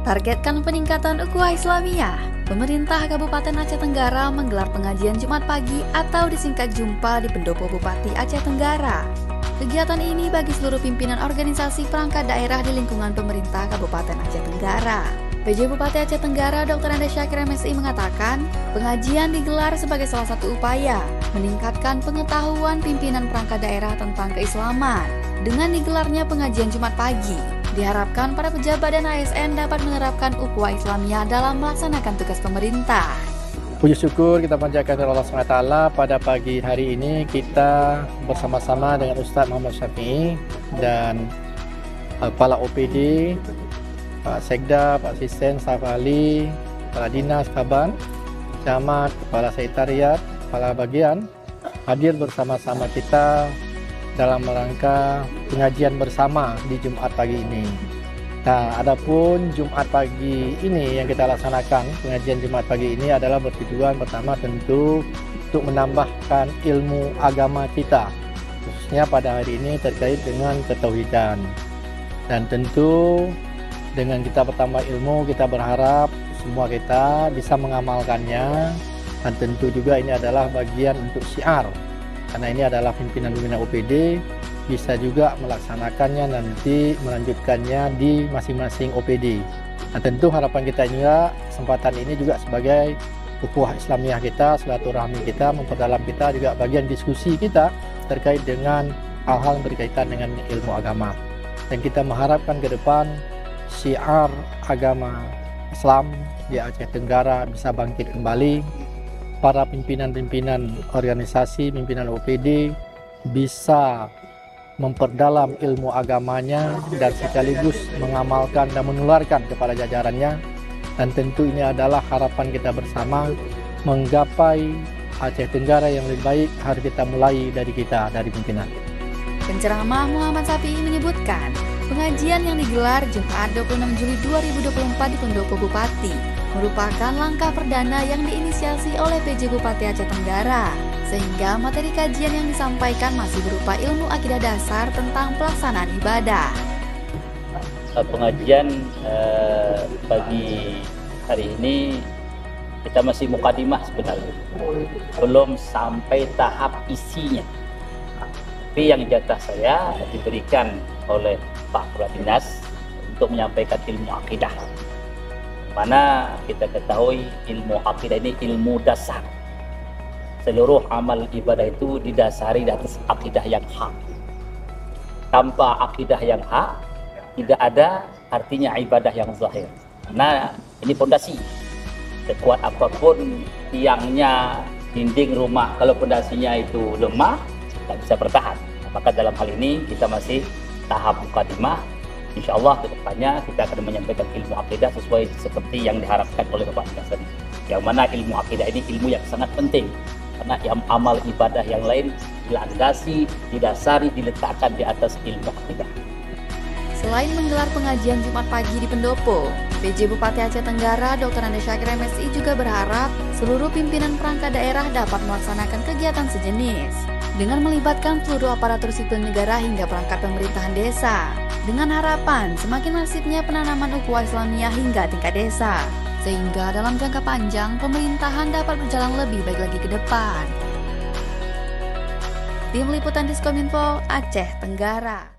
Targetkan peningkatan ukhuwah Islamiyah. Pemerintah Kabupaten Aceh Tenggara menggelar pengajian Jumat pagi atau disingkat Jumpa di Pendopo Bupati Aceh Tenggara. Kegiatan ini bagi seluruh pimpinan organisasi perangkat daerah di lingkungan pemerintah Kabupaten Aceh Tenggara. PJ Bupati Aceh Tenggara Dr. Andes Syakir MSI mengatakan, pengajian digelar sebagai salah satu upaya meningkatkan pengetahuan pimpinan perangkat daerah tentang keislaman. Dengan digelarnya pengajian Jumat pagi, diharapkan para pejabat dan ASN dapat menerapkan ukhuwah Islamiyah dalam melaksanakan tugas pemerintah. Puji syukur kita panjatkan kepada Allah SWT. Pada pagi hari ini kita bersama-sama dengan Ustaz Muhammad Syafi'i dan Kepala OPD, Pak Sekda, Pak Asisten, Staf Ahli, Kepala Dinas Kaban, Camat, Kepala Sekretariat, Kepala Bagian hadir bersama-sama kita dalam rangka pengajian bersama di Jumat pagi ini. Nah, adapun Jumat pagi ini yang kita laksanakan, pengajian Jumat pagi ini adalah bertujuan pertama tentu untuk menambahkan ilmu agama kita, khususnya pada hari ini terkait dengan ketauhidan. Dan tentu dengan kita bertambah ilmu, kita berharap semua kita bisa mengamalkannya, dan tentu juga ini adalah bagian untuk syiar. Karena ini adalah pimpinan-pimpinan OPD, bisa juga melaksanakannya nanti melanjutkannya di masing-masing OPD. Nah, tentu harapan kita juga kesempatan ini juga sebagai ukhuwah Islamiyah kita, silaturahmi kita, memperdalam kita juga bagian diskusi kita terkait dengan hal-hal yang berkaitan dengan ilmu agama. Dan kita mengharapkan ke depan syiar agama Islam di Aceh Tenggara bisa bangkit kembali. Para pimpinan-pimpinan organisasi, pimpinan OPD bisa memperdalam ilmu agamanya dan sekaligus mengamalkan dan menularkan kepada jajarannya. Dan tentu ini adalah harapan kita bersama menggapai Aceh Tenggara yang lebih baik. Harus kita mulai dari kita, dari pimpinan. Penceramah Muhammad Syafi'i menyebutkan, pengajian yang digelar Jumat 26 Juli 2024 di Pendopo Bupati merupakan langkah perdana yang diinisiasi oleh PJ Bupati Aceh Tenggara, sehingga materi kajian yang disampaikan masih berupa ilmu akidah dasar tentang pelaksanaan ibadah. Pengajian pagi hari ini kita masih mukadimah sebenarnya, belum sampai tahap isinya. Tapi yang jatah saya diberikan oleh Pak Kepala Dinas untuk menyampaikan ilmu akidah. Mana kita ketahui ilmu akidah ini ilmu dasar. Seluruh amal ibadah itu didasari di atas akidah yang hak. Tanpa akidah yang hak, tidak ada artinya ibadah yang zahir. Nah, ini fondasi. Sekuat apapun tiangnya, dinding rumah, kalau fondasinya itu lemah, tak bisa bertahan. Maka dalam hal ini kita masih tahap mukadimah. Insya Allah ke depannya kita akan menyampaikan ilmu akidah sesuai seperti yang diharapkan oleh Bapak Dinas tadi. Yang mana ilmu akidah ini ilmu yang sangat penting. Karena yang amal ibadah yang lain dilandasi, didasari, diletakkan di atas ilmu akidah. Selain menggelar pengajian Jumat pagi di Pendopo, PJ Bupati Aceh Tenggara Dr. Andes Syakir MSI juga berharap seluruh pimpinan perangkat daerah dapat melaksanakan kegiatan sejenis dengan melibatkan seluruh aparatur sipil negara hingga perangkat pemerintahan desa, dengan harapan semakin masifnya penanaman ukhuwah Islamiyah hingga tingkat desa, sehingga dalam jangka panjang pemerintahan dapat berjalan lebih baik lagi ke depan. Tim Liputan Diskominfo Aceh Tenggara.